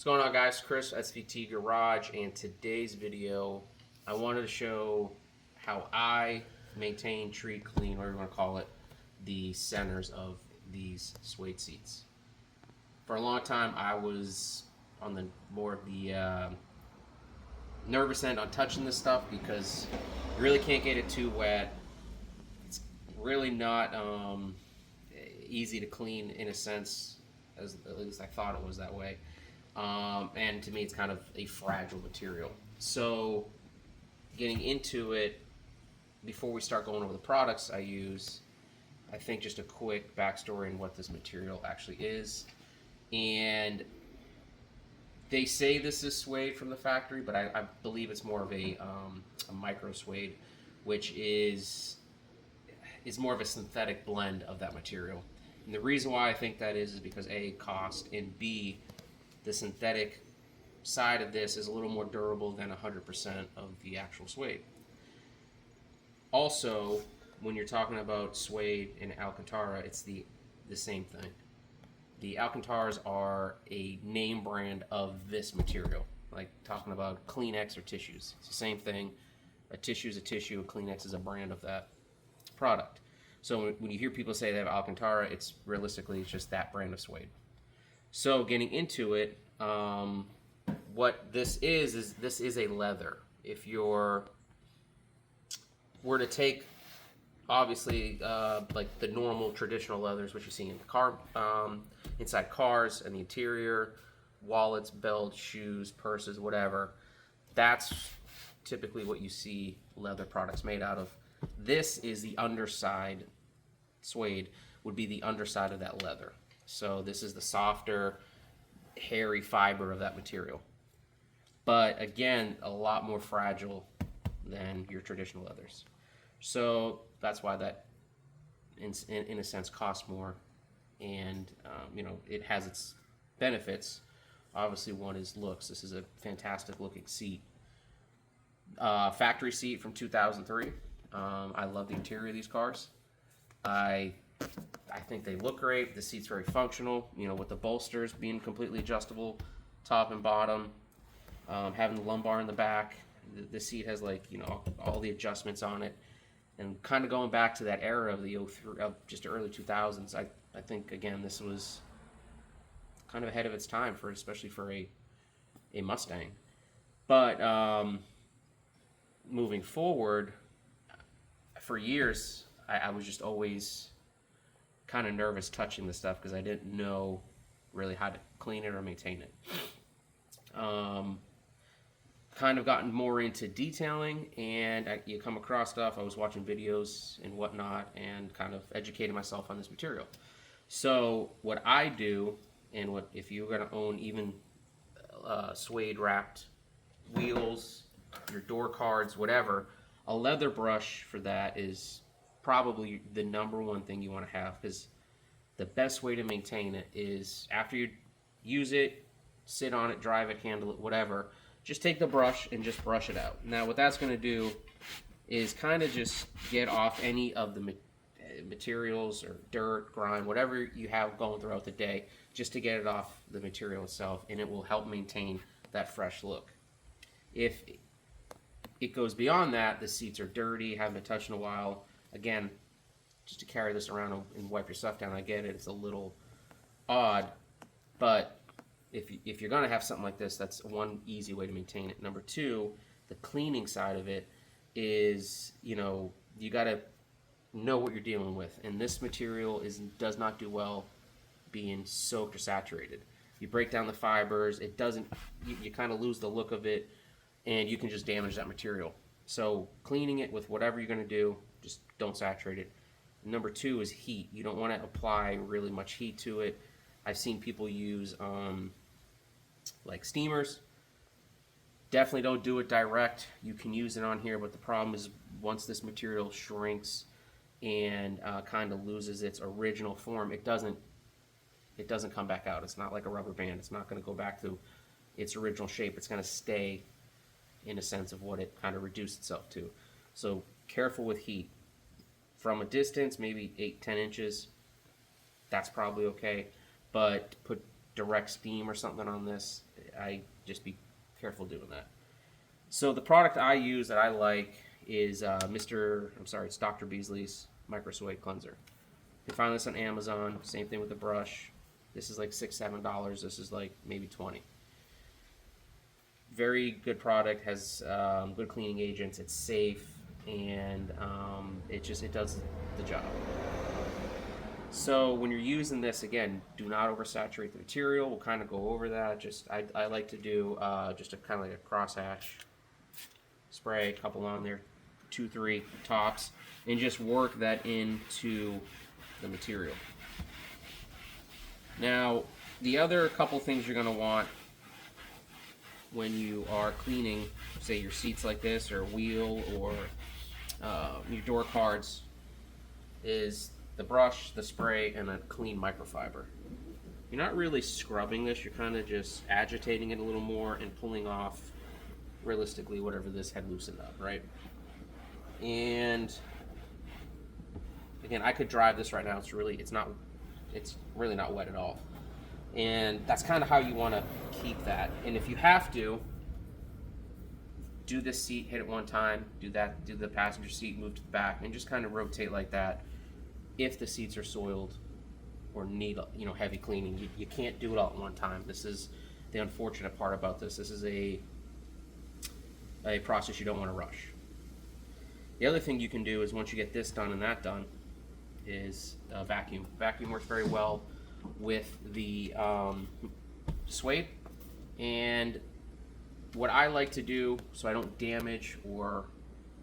What's going on, guys? Chris, SVT Garage, and today's video I wanted to show how I maintain, treat, clean, whatever you want to call it, the centers of these suede seats. For a long time I was on the more of the nervous end on touching this stuff because you really can't get it too wet. It's really not easy to clean in a sense, as at least I thought it was that way. And to me, it's kind of a fragile material. So, getting into it, before we start going over the products I use, I think just a quick backstory on what this material actually is. And they say this is suede from the factory, but I believe it's more of a micro suede, which is more of a synthetic blend of that material. And the reason why I think that is because A, cost, and B, the synthetic side of this is a little more durable than 100% of the actual suede. Also, when you're talking about suede and Alcantara, it's the same thing. The Alcantaras are a name brand of this material, like talking about Kleenex or tissues. It's the same thing. A tissue is a tissue, a Kleenex is a brand of that product. So when you hear people say they have Alcantara, it's just that brand of suede. So getting into it, what this is this is a leather. If you're were to take, obviously, like the normal traditional leathers, which you see in the car, inside cars and the interior, wallets, belts, shoes, purses, whatever, that's typically what you see leather products made out of. This is the underside. Suede would be the underside of that leather. So this is the softer, hairy fiber of that material. But again, a lot more fragile than your traditional leathers. So that's why that, in a sense, costs more. And, it has its benefits. Obviously, one is looks. This is a fantastic looking seat. Factory seat from 2003. I love the interior of these cars. I think they look great. The seat's very functional, with the bolsters being completely adjustable, top and bottom, having the lumbar in the back. The seat has all the adjustments on it, and kind of going back to that era of the just early 2000s. I think again this was kind of ahead of its time especially for a Mustang. But moving forward, for years I was just always kind of nervous touching this stuff because I didn't know really how to clean it or maintain it. Kind of gotten more into detailing, and you come across stuff. I was watching videos and whatnot and kind of educating myself on this material. So what I do, and what if you're going to own even suede wrapped wheels, your door cards, whatever, a leather brush for that is probably the number one thing you want to have, because the best way to maintain it is after you use it, sit on it, drive it, handle it, whatever, just take the brush and just brush it out. Now what that's going to do is kind of just get off any of the materials or dirt, grime, whatever you have going throughout the day, just to get it off the material itself, and it will help maintain that fresh look. If it goes beyond that, the seats are dirty, haven't been touched in a while, again, just to carry this around and wipe your stuff down, I get it, it's a little odd, but if you're going to have something like this, that's one easy way to maintain it. Number two, the cleaning side of it is, you got to know what you're dealing with, and this material does not do well being soaked or saturated. You break down the fibers, it doesn't, you kind of lose the look of it, and you can just damage that material. So cleaning it with whatever you're going to do, just don't saturate it. Number two is heat. You don't want to apply really much heat to it. I've seen people use like steamers. Definitely don't do it direct. You can use it on here, but the problem is once this material shrinks and kind of loses its original form, it doesn't come back out. It's not like a rubber band. It's not going to go back to its original shape. It's going to stay in a sense of what it kind of reduced itself to. So careful with heat. From a distance, maybe 8-10 inches, that's probably okay. But put direct steam or something on this, I just be careful doing that. So the product I use that I like is it's Dr. Beasley's Micro Suede Cleanser. You can find this on Amazon. Same thing with the brush. This is like $6-7. This is like maybe 20. Very good product. Has good cleaning agents. It's safe, and it does the job. So when you're using this, again, do not oversaturate the material. We'll kind of go over that. I like to do just a kind of like a crosshatch spray, a couple on there, 2-3 tops, and just work that into the material. Now, the other couple things you're going to want when you are cleaning, say your seats like this, or a wheel, or your door cards, is the brush, the spray, and a clean microfiber. You're not really scrubbing this, you're kind of just agitating it a little more and pulling off, realistically, whatever this had loosened up, right? And again, I could drive this right now. It's really not wet at all. And that's kind of how you want to keep that. And if you have to, do this seat, hit it one time, do the passenger seat, move to the back, and just kind of rotate like that. If the seats are soiled or need heavy cleaning, you can't do it all at one time. This is the unfortunate part about this. This is a process you don't want to rush. The other thing you can do is, once you get this done and that done, is vacuum. Vacuum works very well with the suede. And what I like to do, so I don't damage or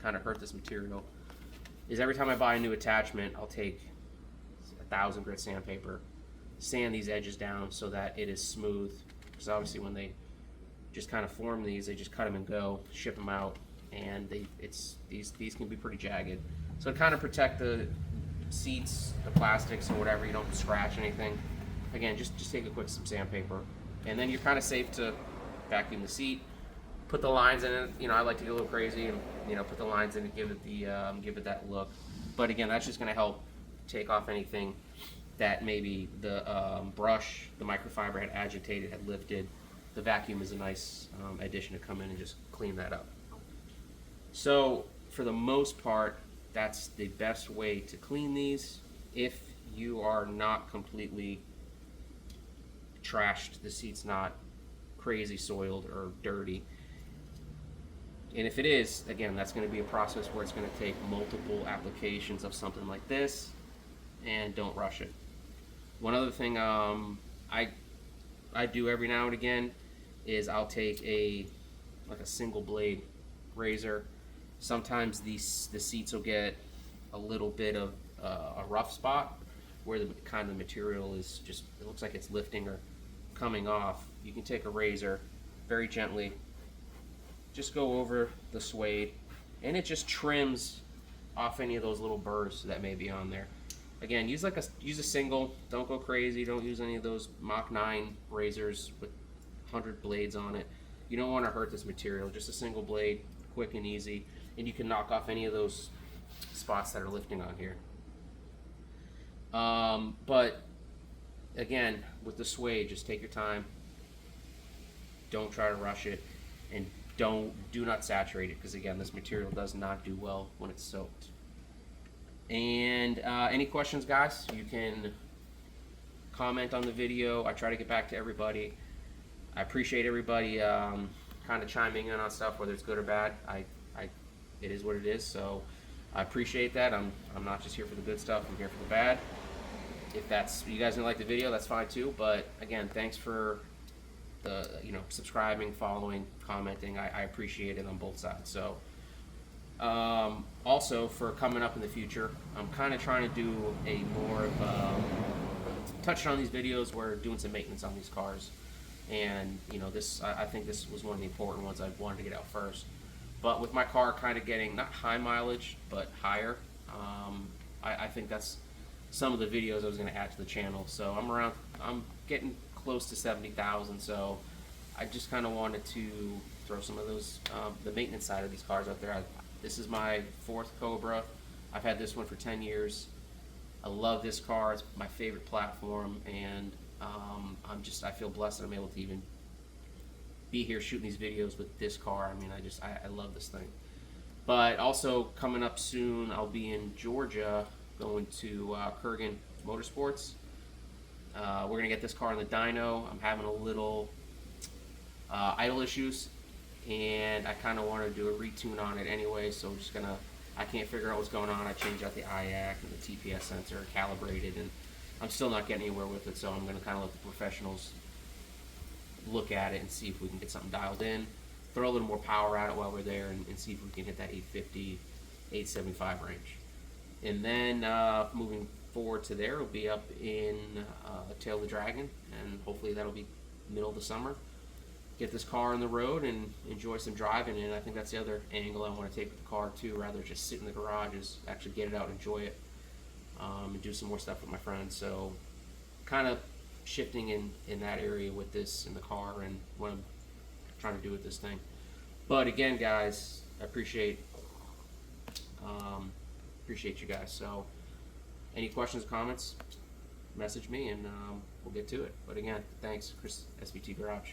kind of hurt this material, is every time I buy a new attachment, I'll take 1,000 grit sandpaper, sand these edges down so that it is smooth. Because obviously when they just kind of form these, they just cut them and go, ship them out, and these can be pretty jagged. So to kind of protect the seats, the plastics, or whatever, you don't scratch anything. Again, just take a quick some sandpaper, and then you're kind of safe to vacuum the seat. Put the lines in it. I like to get a little crazy and put the lines in and give it that look. But again, that's just going to help take off anything that maybe the brush, the microfiber had agitated, had lifted. The vacuum is a nice addition to come in and just clean that up. So for the most part, that's the best way to clean these if you are not completely trashed, the seat's not crazy soiled or dirty. And if it is, again, that's going to be a process where it's going to take multiple applications of something like this, and don't rush it. One other thing I do every now and again is I'll take a single blade razor. Sometimes the seats will get a little bit of a rough spot where the kind of material is just, it looks like it's lifting or coming off. You can take a razor very gently, just go over the suede, and it just trims off any of those little burrs that may be on there. Again, use a single. Don't go crazy. Don't use any of those Mach 9 razors with 100 blades on it. You don't want to hurt this material. Just a single blade, quick and easy, and you can knock off any of those spots that are lifting on here. But again, with the suede, just take your time. Don't try to rush it, and do not saturate it, because again, this material does not do well when it's soaked. And any questions, guys, you can comment on the video. I try to get back to everybody. I appreciate everybody kind of chiming in on stuff, whether it's good or bad. It is what it is, so I appreciate that. I'm not just here for the good stuff, I'm here for the bad. If you guys didn't like the video, that's fine too, but again, thanks for the subscribing, following, commenting. I appreciate it on both sides. So also, for coming up in the future, I'm kind of trying to do a more of touching on these videos. We're doing some maintenance on these cars, and I think this was one of the important ones I wanted to get out first. But with my car kind of getting not high mileage but higher, I think that's some of the videos I was going to add to the channel. So I'm getting close to 70,000, so I just kind of wanted to throw some of those the maintenance side of these cars out there. This is my 4th Cobra. I've had this one for 10 years. I love this car. It's my favorite platform, and I feel blessed that I'm able to even be here shooting these videos with this car. I mean, I love this thing. But also coming up soon, I'll be in Georgia going to Kurgan Motorsports. We're going to get this car in the dyno. I'm having a little idle issues, and I kind of want to do a retune on it anyway, so I'm just going to, I can't figure out what's going on. I changed out the IAC and the TPS sensor, calibrated, and I'm still not getting anywhere with it, so I'm going to kind of let the professionals look at it and see if we can get something dialed in, throw a little more power at it while we're there, and see if we can hit that 850, 875 range. And then moving forward to there, we'll be up in Tail of the Dragon, and hopefully that'll be middle of the summer. Get this car on the road and enjoy some driving, and I think that's the other angle I want to take with the car too, rather than just sit in the garage, is actually get it out and enjoy it, and do some more stuff with my friends. So kind of shifting in that area with this in the car and what I'm trying to do with this thing. But again, guys, I appreciate you guys. So any questions or comments, message me and we'll get to it. But again, thanks, Chris, SVT Garage.